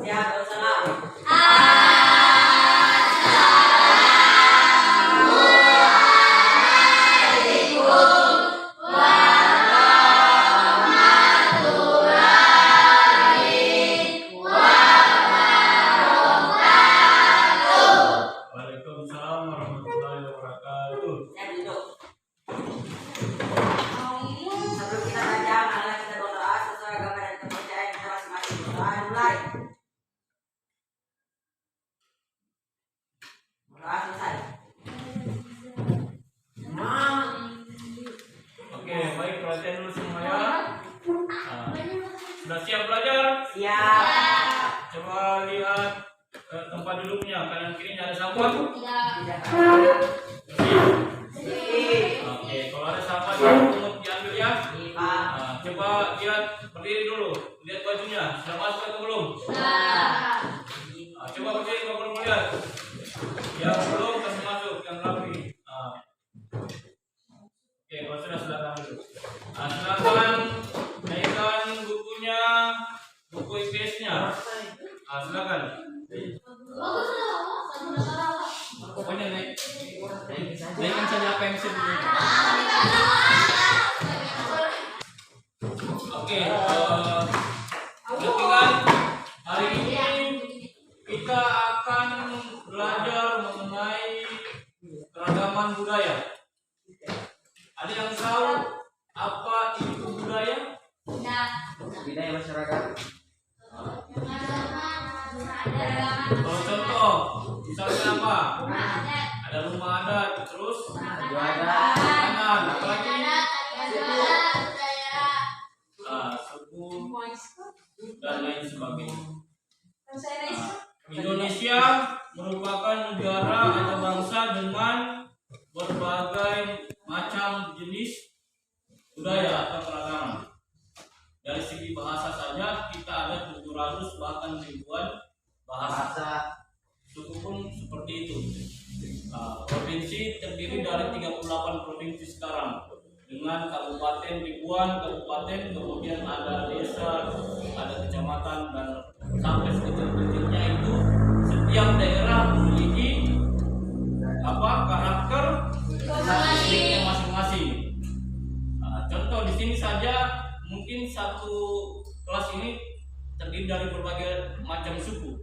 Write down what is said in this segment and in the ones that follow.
Ya, salam. Waalaikumsalam warahmatullahi wabarakatuh. Ya, duduk. Sebelum kita baca, marilah kita berdoa sesuai agama dan kepercayaan kita masing-masing. Doa mulai. Doa selesai. Oke, baik, perhatian dulu semuanya. Sudah siap belajar? Siap. Coba lihat tempat duduknya. Kanan kirinya ada sampah? Tidak. Oke, kalau ada sampah untuk diambil ya. Iya. Coba lihat, berdiri dulu. Lihat bajunya, sudah masuk atau belum? Coba berdiri kalau belum lihat. Yang belum kasih masuk, yang rapi. Oke, kalau sudah silakan dulu. Silakan naikkan bukunya, buku IPS-nya. Silakan. Pokoknya naikkan saja apa yang bisa dulu. Oke, perhatikan hari ini kita akan belajar mengenai keragaman budaya. Ada yang tahu apa itu budaya? Budaya masyarakat. Kalau contoh, misalnya apa? Ada rumah adat, terus makanan, apalagi suku dan lain sebagainya. Indonesia merupakan negara atau bangsa dengan berbagai macam jenis budaya atau keragaman. Dari segi bahasa saja kita ada 700 bahkan ribuan bahasa. Suku pun seperti itu. Provinsi terdiri dari 38 provinsi sekarang dengan kabupaten ribuan kabupaten, kemudian ada desa, ada kecamatan, dan sampai sekecil-kecilnya itu setiap daerah memiliki karakter statistiknya masing-masing. Contoh di sini saja mungkin satu kelas ini terdiri dari berbagai macam suku,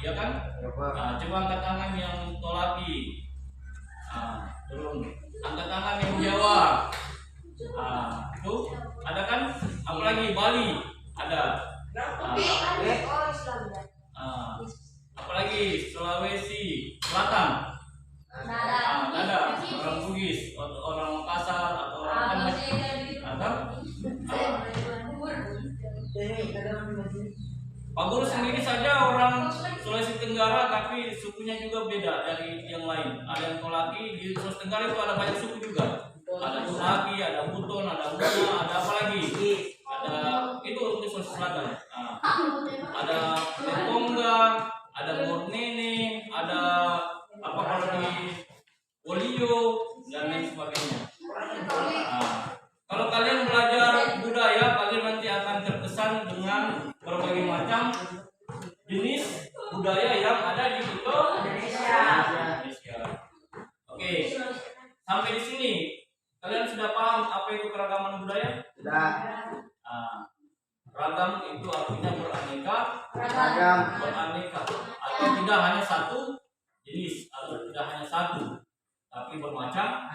ya kan? Coba angkat tangan yang Tolaki, turun, angkat tangan yang Jawa, itu ada kan? Apalagi Bali ada, apalagi Sulawesi Selatan. Ada orang Bugis, orang Makassar atau orang Pak Guru sendiri saja orang Sulawesi Tenggara, tapi sukunya juga beda dari yang lain. Ada yang Tolaki, di Sulawesi Tenggara itu ada banyak suku juga. Ada Tolaki, ada Buton, ada Muna, ada apa lagi? Ada itu untuk Sulawesi Selatan. Ada Tepongga, ada Mornene, ada apa kalau di Olio dan lain sebagainya. Kalau kalian belajar budaya, kalian nanti akan terkesan dengan berbagai macam jenis budaya yang ada di Indonesia. Oke, sampai di sini kalian sudah paham apa itu keragaman budaya? Sudah. Ragam itu artinya beraneka, beraneka, atau tidak hanya satu jenis, atau tidak hanya satu, tapi bermacam.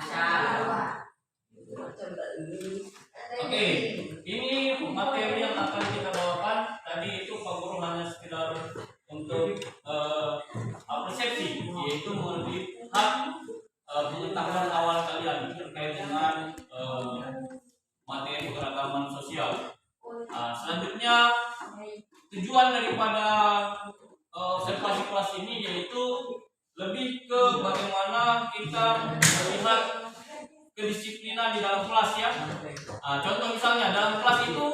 Oke, ini materi yang akan kita bawakan. Tadi itu Pak Guru hanya sekedar untuk persepsi, yaitu melihat pengetahuan awal kalian terkait dengan materi keragaman sosial. Selanjutnya tujuan daripada observasi kelas ini yaitu lebih ke bagaimana kita melihat kedisiplinan di dalam kelas ya. Contoh misalnya dalam kelas itu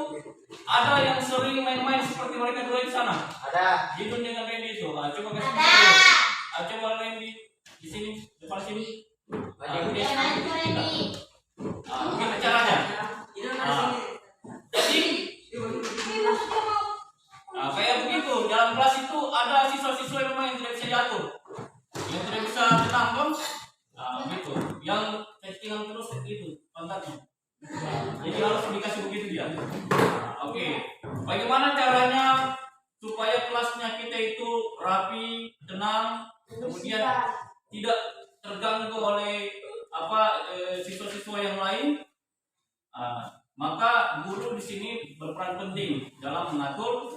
ada yang sering main-main seperti mereka dulu di sana. Ada. Gitu dengan Randy itu. Coba kasih coba Randy di sini, depan sini. Begini caranya. Jadi kayak begitu dalam kelas itu ada siswa-siswa yang memang yang tidak bisa diatur, yang tidak bisa tenang kan? Nah, gitu. Yang settingan terus itu kontaknya. Jadi harus dikasih begitu dia. Oke. Bagaimana caranya supaya kelasnya kita itu rapi, tenang, kemudian tidak terganggu oleh siswa-siswa yang lain? Maka guru di sini berperan penting dalam mengatur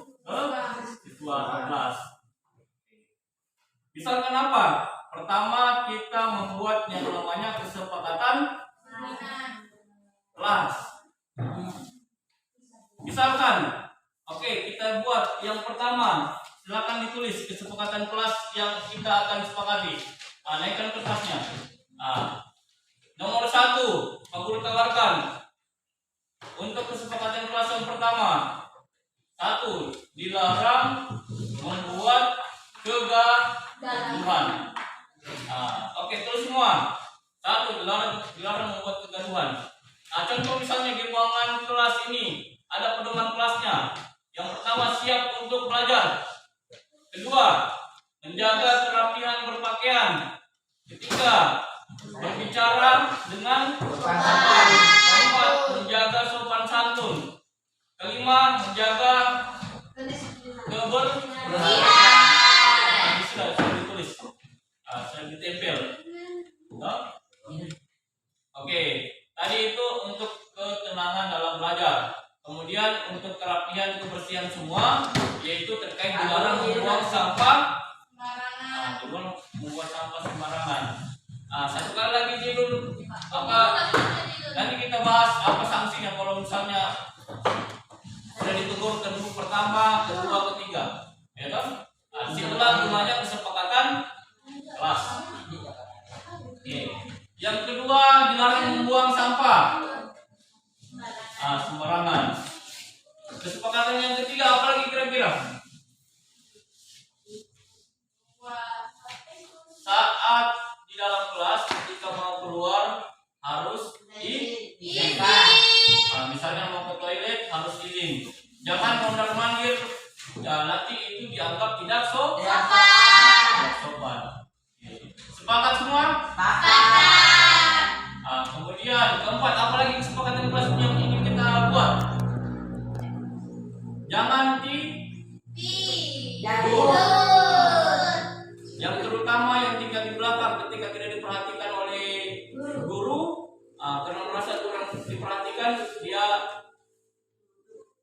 siswa kelas. Misalkan apa? Pertama, kita membuat yang namanya kesepakatan kelas. Misalkan, oke, kita buat yang pertama, silakan ditulis kesepakatan kelas yang kita akan sepakati. Naikkan kertasnya. Nomor 1, Pak Guru tawarkan untuk kesepakatan kelas yang pertama. 1, dilarang membuat kegaduhan. Oke, terus semua. 1, dilarang membuat kegaduhan. Contoh misalnya di ruangan kelas ini ada pedoman kelasnya. Yang pertama, siap untuk belajar. Kedua, menjaga kerapihan berpakaian. Ketiga, berbicara dengan sopan. Keempat, menjaga sopan santun. Kelima, menjaga kebersihan. Sudah ditulis, sudah ditempel. Oke, tadi itu untuk ketenangan dalam belajar. Kemudian untuk kerapihan kebersihan semua, yaitu terkait dilarang membuang sampah. Membuat sampah sembarangan. Satu kali lagi Jidul, nanti kita bahas apa sanksinya kalau misalnya sudah ditegur kedua pertama, kedua, ketiga, ya kan? Disitulah gunanya kesepakatan kelas. Yang kedua, dilarang membuang sampah sembarangan. Kesepakatan yang ketiga apa lagi kira-kira? Saat di dalam kelas ketika mau keluar harus diizinkan. Misalnya mau ke toilet harus izin. Jangan mondar-mandir. Nanti itu dianggap tidak sopan. Sepakat semua? Sepakat. Kemudian keempat, apalagi kesepakatan kelas yang ingin kita buat? Jangan tidur. Yang terutama yang tinggal di belakang ketika tidak diperhatikan oleh guru, karena merasa kurang diperhatikan, dia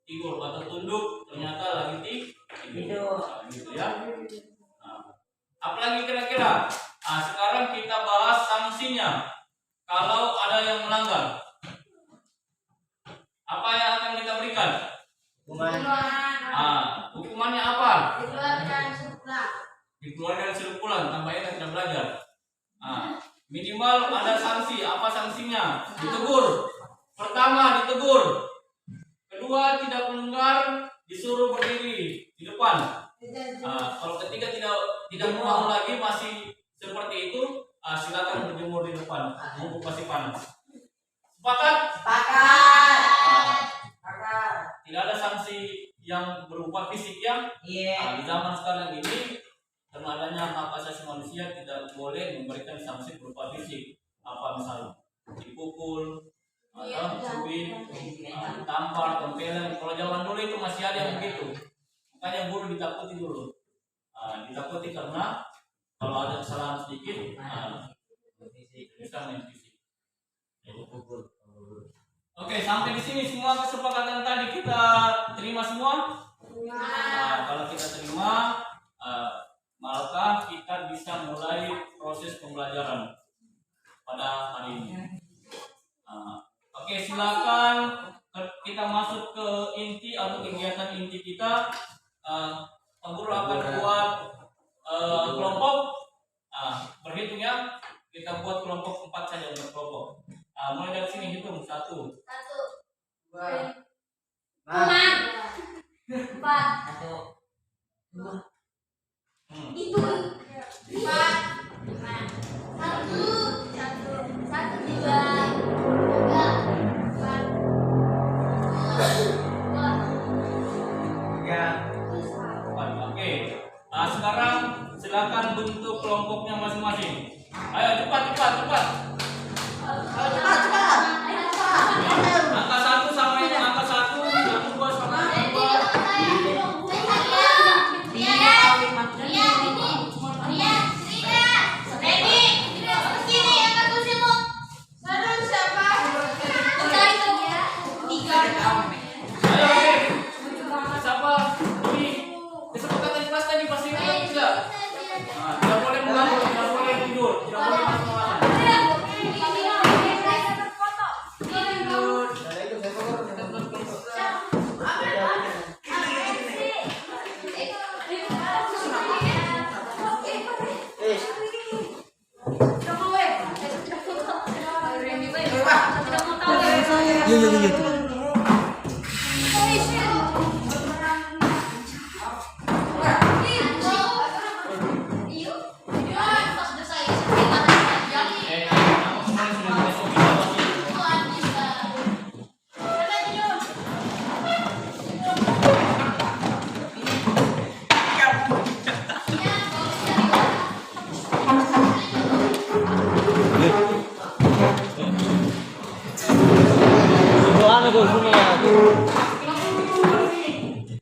tidur atau tunduk, ternyata lagi tidur. Gitu ya. Apalagi kira-kira? Sekarang kita bahas sanksinya. Kalau ada yang melanggar, apa yang akan kita berikan? Hukumannya apa? Dikeluarkan sepulang, tambahnya tidak belajar. Minimal ada sanksi. Apa sanksinya? Ditegur. Pertama ditegur. Kedua tidak melanggar, disuruh berdiri di depan. Kalau ketiga tidak mau lagi masih seperti itu, silakan berjemur di depan. Mumpung masih panas. Sepakat? Sepakat. Tidak ada sanksi yang berupa fisik ya. Di zaman sekarang ini, karena adanya hak asasi manusia, tidak boleh memberikan sanksi berupa fisik. Apa misalnya dipukul atau dicubit, ditampar, tempelan. Kalau zaman dulu itu masih ada yang begitu. Makanya guru ditakuti dulu. Ditakuti karena kalau ada kesalahan sedikit, bisa main fisik. Oke, sampai di sini semua kesepakatan tadi kita terima semua. Kalau kita terima, maka kita bisa mulai proses pembelajaran pada hari ini. Oke, silakan kita masuk ke inti atau kegiatan inti kita. Pak Guru akan buat kelompok. Berhitung ya. Kita buat kelompok 4 saja untuk kelompok. Mulai dari sini hitung 1, 2, 4, 2. Itu 4, 5, 1, 2, 3, 4. Oke, untuk kelompoknya masing-masing. Ayo cepat. Angka 1 sampai angka 1, yang 2 sampai yang 2. Tidak boleh mengganggu, tidak boleh tidur, tidak boleh macam-macam.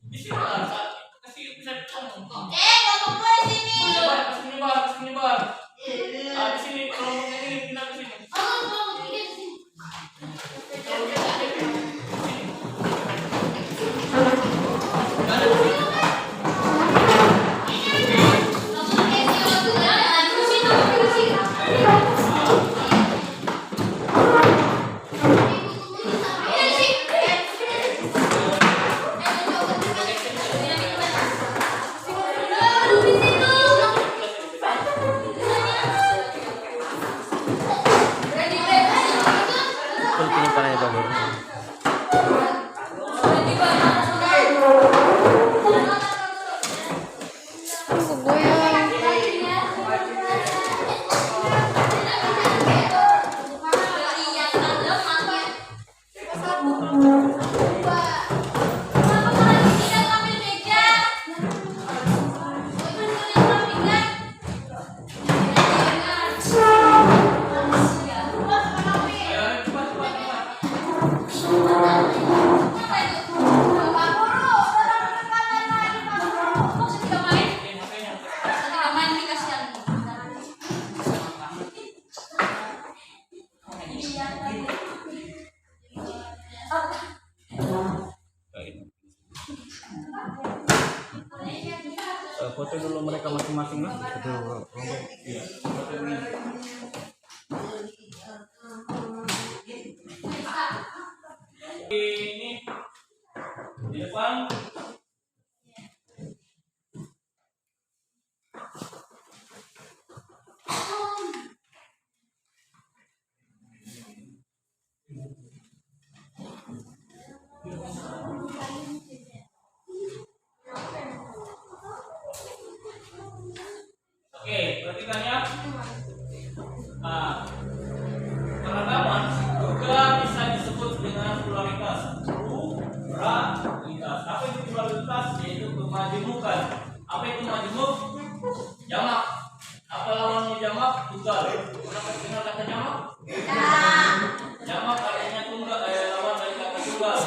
Di sini lah, kasih bisa ngomong. Kesini bar. Di sini kelompoknya ini pindah ke sini. Foto dulu mereka masing-masing lah. Iya. Ini di depan. Oke, perhatikan ya. Nah, keragaman juga bisa disebut dengan pluralitas. Pluralitas. Apa itu pluralitas? Yaitu kemajemukan. Apa itu majemuk? Jamak. Apa lawannya jamak? Tunggal. Pernah dengar kata jamak? Jamak artinya tunggal. Lawan dari kata tunggal.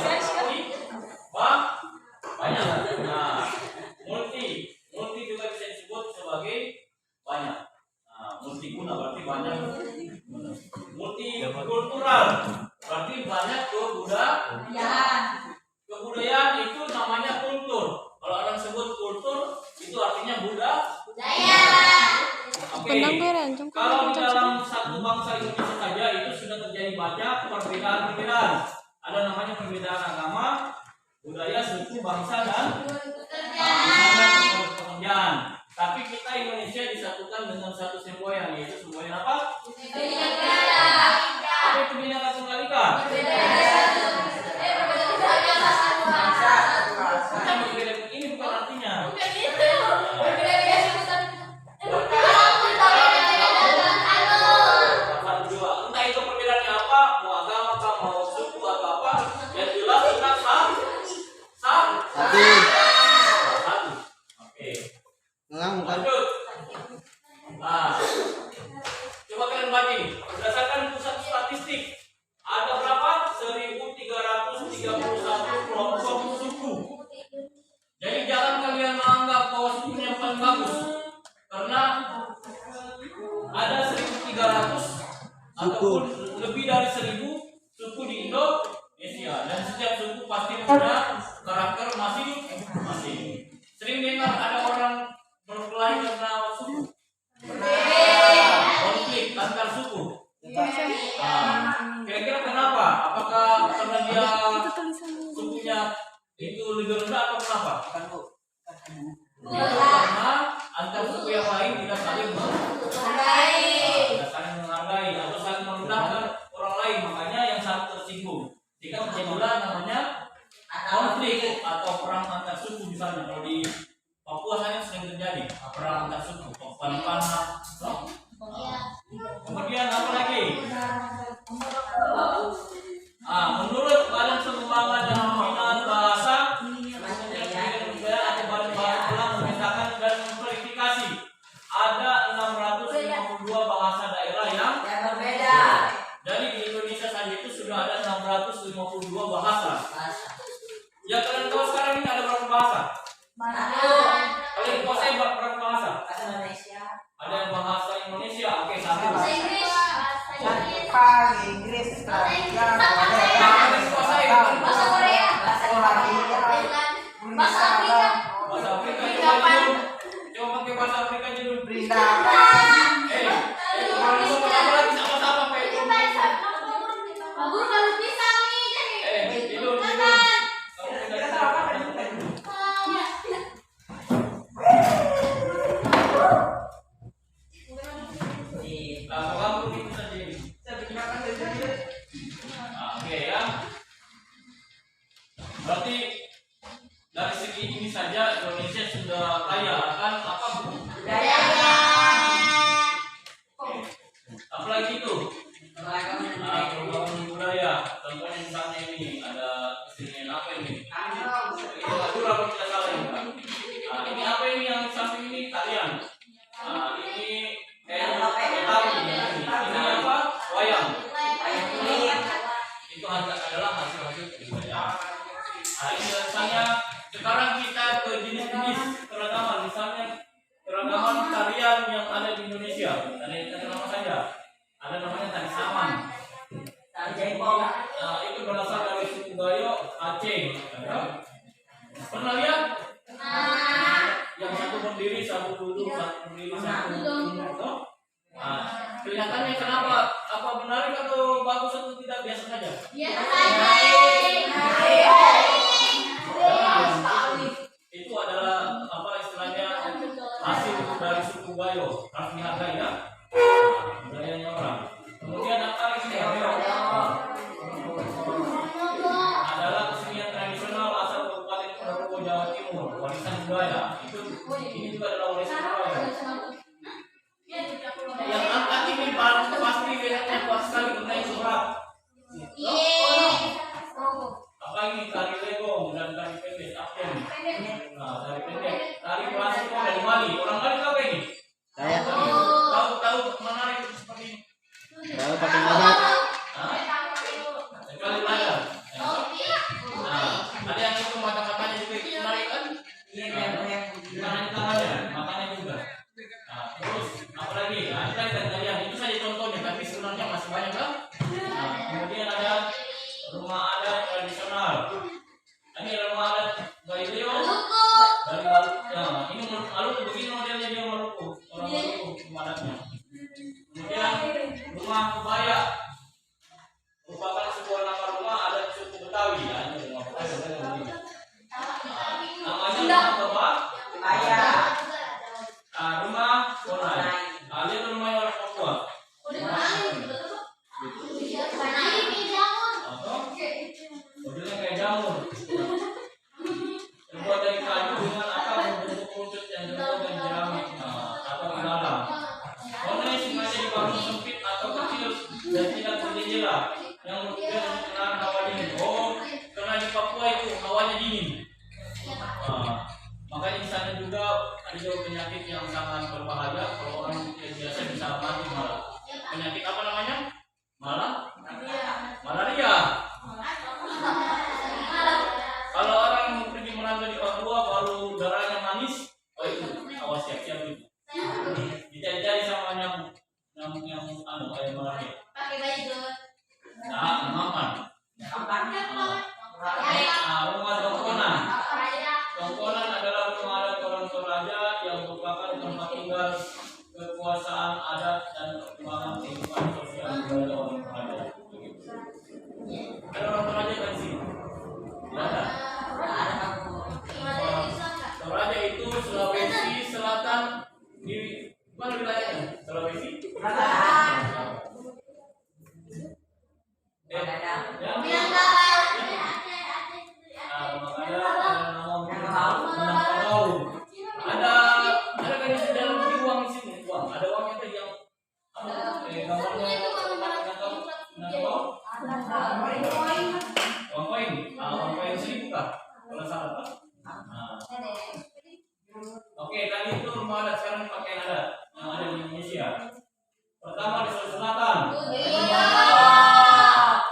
Banyak. Nah, multi juga bisa disebut sebagai banyak. Nah, multiguna berarti banyak. Multikultural berarti banyak kebudayaan itu namanya kultur. Kalau orang sebut kultur itu artinya budaya. Oke. Kalau di dalam satu bangsa Indonesia saja itu sudah terjadi banyak perbedaan. Ada namanya perbedaan agama, budaya, suku, bangsa dan pekerjaan. Tapi kita Indonesia disatukan dengan satu semboyan, yaitu semboyan apa? Apa itu Bhinneka Tunggal Ika? Ini bukan artinya. Entah itu perbedaannya apa, mau agama, mau suku atau apa, yang jelas kita satu. Oke. Lanjut. Nah, coba kalian baca ini. Berdasarkan pusat statistik, ada berapa? 1.331 kelompok suku. Jadi jangan kalian menganggap bahwa suku yang paling bagus, karena ada 1.300 ataupun lebih dari 1.000 suku di Indonesia, dan setiap suku pasti punya karakter masing-masing. Sering dengar ada orang berkelahi karena suku, konflik antar suku. Kira-kira kenapa? Apakah karena dia sukunya itu lebih rendah atau kenapa? Karena antar suku yang lain tidak saling menghargai atau saling merendahkan orang lain, makanya yang satu tersinggung. Jika terjadilah namanya konflik atau perang antar suku, misalnya kalau di Papua saya sering terjadi perang antar suku, panah. Kemudian apa lagi? Menurut Badan Pengembangan dan Pembinaan Bahasa atau Badan Bahasa telah memetakan dan memverifikasi ada 652 bahasa daerah yang berbeda. Jadi di Indonesia saja itu sudah ada 652 bahasa. Ya kalian tahu sekarang ini ada berapa bahasa? Kalian kuasai berapa bahasa? Bahasa Indonesia. Ada yang bahasa Indonesia, oke, satu. Jepang, Inggris, Australia, Kalian kuasai Bahasa Korea, bahasa Afrika, bahasa Afrika coba dulu. Coba pakai bahasa Afrika dulu. Ngomong apa lagi sama-sama kayak itu. Bagus harus bisa nih jadi. Tidur. Kamu tidak salah. Kamu itu saja ini. Oke ya. Berarti dari segi ini saja Indonesia sudah kaya akan apa? Budaya. Apalagi itu? Keragaman budaya. Contohnya misalnya ini ada kesenian apa ini? Itu Madura kalau tidak salah ini. Ini apa ini yang di samping ini? Tarian. Ini Betawi. Ini apa? Wayang. Itu adalah hasil-hasil kebudayaan. Ini misalnya sekarang kita ke jenis-jenis keragaman, misalnya keragaman tarian yang ada di Indonesia. Tadi nama saja. Ada namanya tari saman. Tari jempol. Itu berasal dari suku Gayo Aceh. Pernah lihat? Yang satu berdiri, satu duduk, satu berdiri, satu duduk. Kelihatannya kenapa? Apa menarik atau bagus atau tidak, biasa saja? Itu adalah apa istilahnya hasil dari suku Gayo, harus dihargai ya. Budayanya orang. Kemudian apa lagi? Adalah kesenian tradisional asal Kabupaten Ponorogo, Jawa Timur, warisan budaya. Ini juga adalah warisan budaya. Yang angkat ini pasti bedanya kuat sekali karena itu berat. Apa ini tari legong dan tari pendek? Apa ini? Tari pendek. Tari klasik dari Bali. Orang Bali tahu ini? Saya Tahu menarik seperti ini. tahu pakai adat. Sekali belajar. Ada yang itu mata-matanya juga menarik kan? Tangannya, matanya juga. Terus apa lagi? Ada dari kalian. Itu saja contohnya, tapi sebenarnya masih banyak kan? Kemudian ada rumah adat tradisional. Ini rumah adat Gayo dari Maluku. Ini Maluku, begini modelnya dia Maluku. Orang Maluku rumah adatnya. Kemudian rumah kebaya merupakan sebuah nama rumah adat suku Betawi. Ini rumah kebaya. Namanya rumah kebaya. Rumah Konai. Lihat rumah orang Papua. Modelnya kayak jamur. Terbuat dari kayu dengan akar berbentuk kerucut yang terbuat dari jeramik atau ilalang. Konai sengaja dibangun sempit atau kecil dan tidak berjendela, yang kemudian mencegah hawa dingin. Karena di Papua itu hawanya dingin. Makanya di sana juga ada jauh penyakit yang sangat berbahaya kalau orang tidak gambarannya. Pakai baju. Nah, makan. Kapan? Rumah tongkonan. Raja. Tongkonan adalah rumah adat orang Toraja yang merupakan tempat tinggal kekuasaan adat dan perkembangan kehidupan sosial budaya orang Toraja. Ada orang Toraja kan sih? Ada. Toraja itu Sulawesi Selatan di mana wilayahnya? Sulawesi. Ya. Ada kan di dalam uang di sini uang. Ada uang itu yang gambarnya uang koin. Uang koin 1.000 kah? Kalau salah Pak. Oke, tadi itu rumah adat, sekarang pakaian adat yang ada di Indonesia. Pertama di Sulawesi Selatan.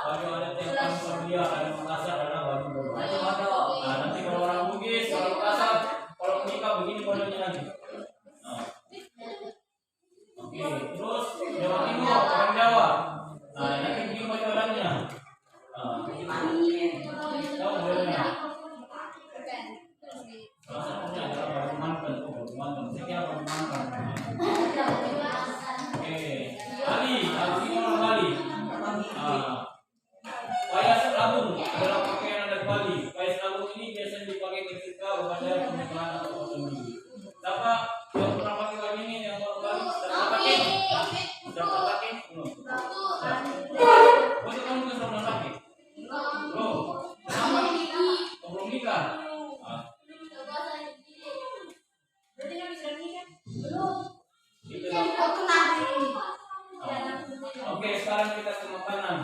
Baju adat yang paling familiar ada Makassar adalah baju bodoh. Nah, nanti kalau orang Bugis, orang Makassar, kalau menikah begini bodohnya lagi. Nah. Oke, terus Jawa Timur, orang Jawa. Nah, nanti begini baju adatnya. Tahu modelnya? Salah satunya adalah baju mantan. Baju mantan. Saya baju mantan. Oke, Bali, orang Bali. Payas Labung adalah pakaian adat Bali. Payas Labung ini biasanya dipakai ketika upacara pernikahan atau posisi. Siapa yang pernah pakai baju ini yang orang Bali? Siapa pakai? Siapa pakai? Belum. Masa kamu sudah pernah pakai? Belum. Sama? Belum nikah. Itu Oke, sekarang kita ke makanan.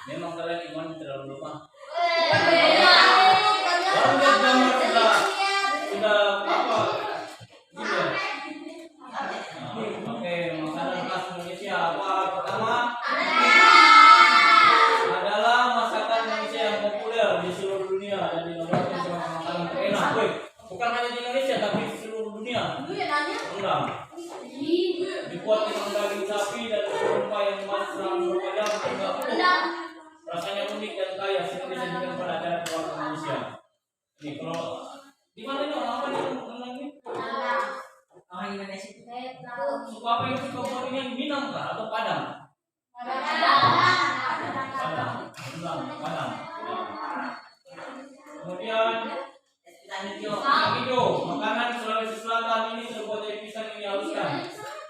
Memang kalian iman terlalu lemah. Orang lihat gambar sudah apa? Gitu. Oke, makanan khas Indonesia apa? Pertama adalah masakan Indonesia yang populer di seluruh dunia dan dinobatkan sebagai makanan terenak. Bukan hanya di Indonesia tapi di seluruh dunia. Rendang. Dibuat dengan daging sapi dan rempah yang emas selama beberapa jam hingga empuk. Rasanya unik dan kaya sehingga disajikan pada acara keluarga Indonesia. Nih kalau di mana ini orang apa nih rendang ini? Orang Indonesia. Suka apa yang suka buat ini Minang kah atau Padang? Padang. Rendang Padang. Kemudian hijau, makanan Sulawesi Selatan ini terbuat dari pisang yang dihaluskan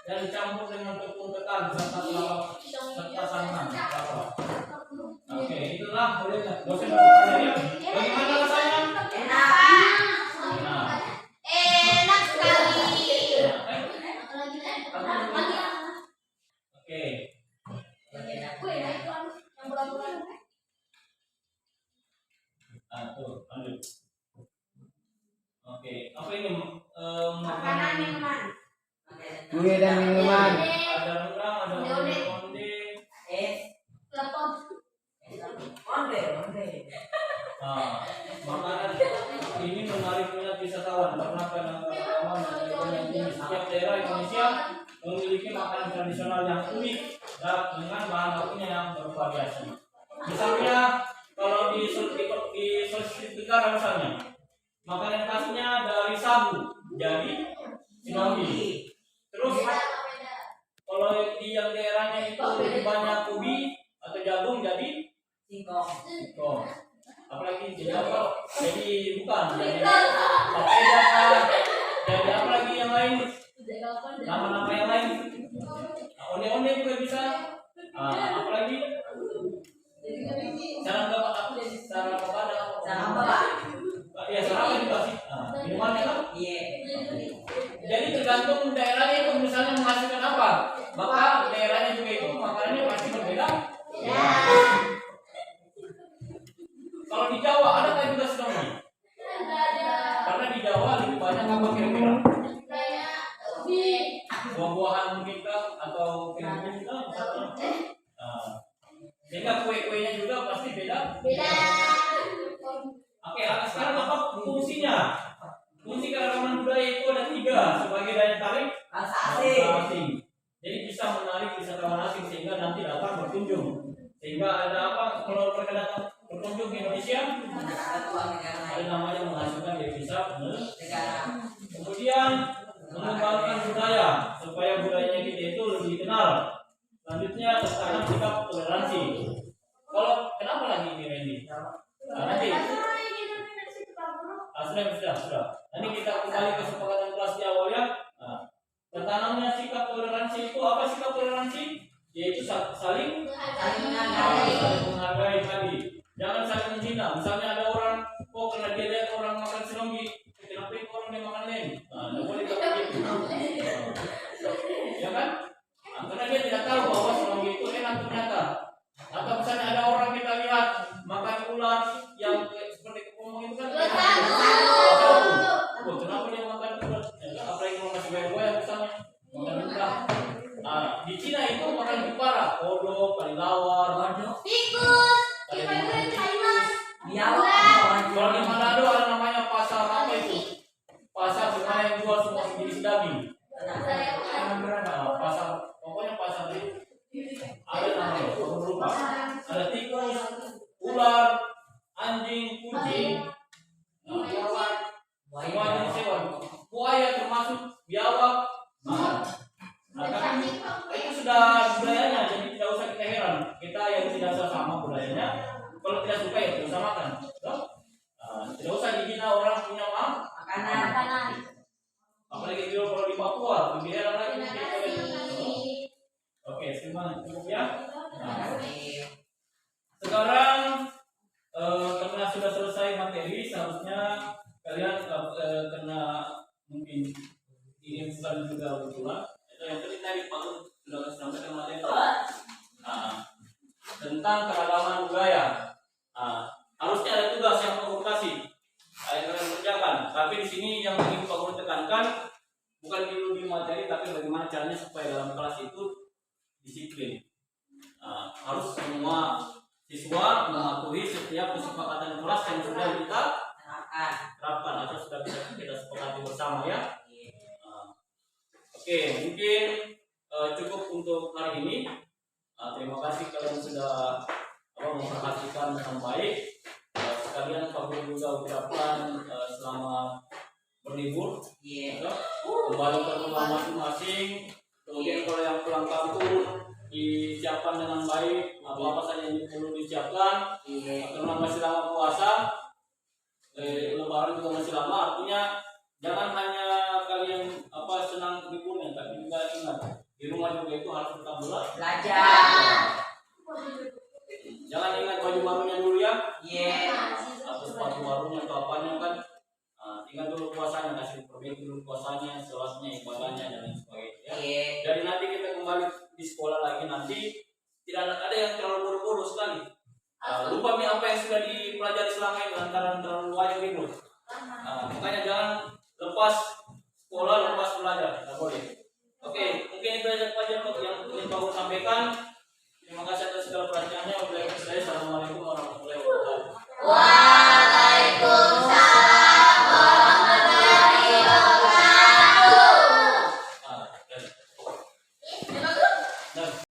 dan dicampur dengan tepung ketan serta kelapa serta santan kelapa. Oke, itulah boleh nggak? Dosen bertanya, bagaimana rasanya? Enak sekali. Oke. Tuh, lanjut. Oke, apa ini makanan minuman. Kue dan minuman. Ada rendang, ada onde-onde. Makanan ini menarik minat wisatawan karena pengalaman yang tinggi. Setiap daerah Indonesia memiliki makanan tradisional yang unik dan dengan bahan bakunya yang bervariasi. Misalnya kalau di Sulawesi Tenggara misalnya, makanan khasnya dari sagu jadi sinonggi. Terus kalau di yang daerahnya itu lebih banyak ubi atau jagung jadi singkong. Apalagi jadi apa? Jadi bukan jadi papeda. Jadi apa lagi yang lain? Nama-nama yang lain. Onde-onde juga bisa. Apalagi? Sarang kepada. Ya sarang juga sih. Minumannya kan? Iya. Jadi tergantung daerahnya itu misalnya menghasilkan apa, maka daerahnya juga itu makanannya pasti berbeda. Kalau di Jawa ada kan juga sinonggi? Karena di Jawa lebih banyak apa kira-kira? Buah-buahan mungkin kah atau kira-kira juga misalnya. Sehingga kue-kuenya juga pasti beda. Oke, sekarang apa fungsinya? Fungsi keragaman budaya itu ada 3 sebagai daya tarik. Bahasa asing. ada namanya menghasilkan devisa negara. kemudian mengembangkan budaya supaya budayanya kita itu lebih dikenal. Selanjutnya tertanam sikap toleransi. Kalau kenapa lagi ini Randy? Nanti sudah. Nanti kita kembali ke kesepakatan kelas di awal ya. Tertanamnya sikap toleransi itu apa sikap toleransi? Yaitu saling menghargai tadi. Jangan saling menghina. Misalnya ada orang, karena dia lihat orang makan seronggi, kenapa itu orang dia makan lem? Tidak boleh begitu. Ya kan? Karena dia tidak tahu bahwa seronggi itu enak ternyata. Atau misalnya ada orang kita lihat makan ular yang seperti ngomong itu kan. Kenapa dia makan ular? Apalagi kalau masih goyang misalnya makan ular. Di Cina itu makan lebih parah, kodok, kelelawar, tikus, kalau di Manado ada namanya pasar apa itu? Pasar semua yang jual semua jenis daging. Pasar, pokoknya pasar itu ada namanya, aku lupa. Ada tikus, ular, anjing, kucing, semua jenis hewan. Buaya termasuk biawak. Itu sudah budayanya, jadi tidak usah kita heran. Kita yang tidak sama budayanya, kalau tidak suka ya tidak usah makan. Tidak usah dihina orang punya makanan. Apalagi kalau di Papua, lebih heran lagi. Oke, semuanya cukup ya. Sekarang karena sudah selesai materi, seharusnya kalian karena mungkin ini bukan juga kebetulan. Yang tadi Pak sudah sampaikan materi tentang keragaman budaya. Harusnya ada tugas yang Pak Guru kasih, yang kalian kerjakan. Tapi di sini yang ingin Pak Guru tekankan bukan di materi, tapi bagaimana caranya supaya dalam kelas itu disiplin. Harus semua siswa mematuhi setiap kesepakatan kelas yang sudah kita terapkan atau sudah kita sepakati bersama ya. Oke, mungkin cukup untuk hari ini. Terima kasih kalian sudah memperhatikan dengan baik. Sekalian Pak Guru juga ucapkan selamat berlibur. Kembali ke rumah masing-masing. Kemudian kalau yang pulang kampung disiapkan dengan baik apa saja yang perlu disiapkan. Karena masih lama puasa, Lebaran juga masih lama. Artinya jangan hanya kalian senang liburnya, tapi juga ingat di rumah juga itu harus tetap belajar. Jangan ingat baju barunya dulu ya. Atau sepatu barunya atau apanya kan. Ingat dulu puasanya, kasih perbaiki dulu puasanya, sholatnya, ibadahnya dan lain sebagainya. Jadi nanti kita kembali di sekolah lagi nanti tidak ada yang terlalu buru-buru sekali. Lupa apa yang sudah dipelajari selama ini lantaran terlalu banyak libur. Makanya jangan lepas sekolah, lepas belajar, tidak boleh. Oke, mungkin itu saja yang ingin Pak Guru sampaikan.